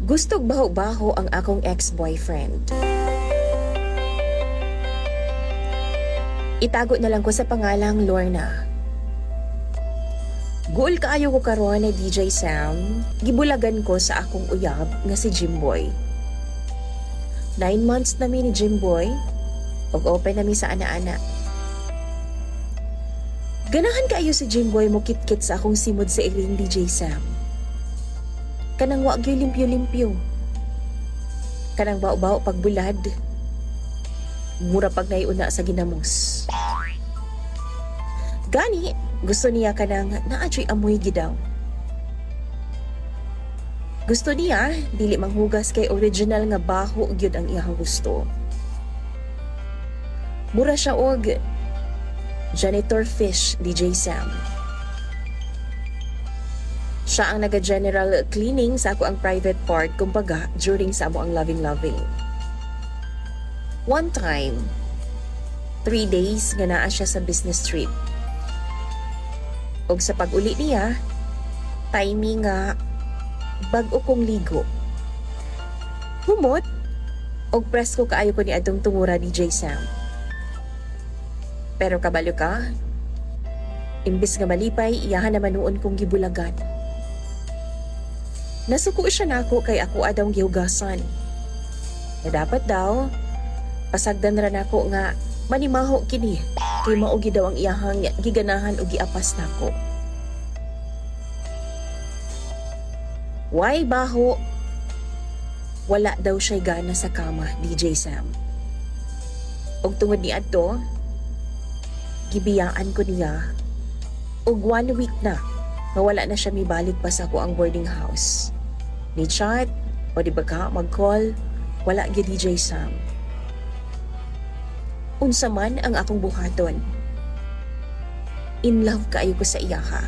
Gustog baho-baho ang akong ex-boyfriend. Itago na lang ko sa pangalang Lorna. Goal kaayo ko karon ni DJ Sam, gibulagan ko sa akong uyab nga si Jimboy. 9 months na mi ni Jimboy, ug open na mi sa ana-ana. Ganahan kaayo si Jimboy mo kit-kit sa akong simod sa iring DJ Sam. Kanang wa gyud limpyo-limpyo. Kanang bao-bao pagbulad. Mura pag naiuna sa ginamos. Gani, gusto niya kanang naadyo'y amoy gidaw. Gusto niya, dili manghugas kay original nga baho gyud ang iyang gusto. Mura siya og janitor fish, DJ Sam. Siya ang naga-general cleaning sa ako ang private part kumbaga during sa amo ang loving-loving. One time, 3 days nga naa siya sa business trip. Og sa pag-uli niya, timing nga bag-o kong ligo. Humot, og presko kaayo ko ni adtong tungura DJ Sam. Pero kabalo ka, imbis nga malipay, iyahan naman noon kong gibulagan. Nasuko siya nako kay ako adang gihugasan. Na dapat daw, pasagdan ra nako nga manimaho kini kay maugi daw ang iyahang giganahan o giapas nako. Why baho? Wala daw siya gana sa kama, DJ Sam. Og tungod ni adto, gibiyaan ko niya og 1 week na wala na siya mibalik pa sa ako ang boarding house. Ni chat o di ba ka mag-call, wala gyud DJ Sam. Unsa man ang akong buhaton. In love kaayo ko sa iyaha.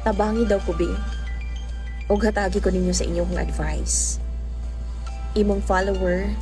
Tabangi daw ko be. Og hatagi ko ninyo sa inyong advice. Imong follower,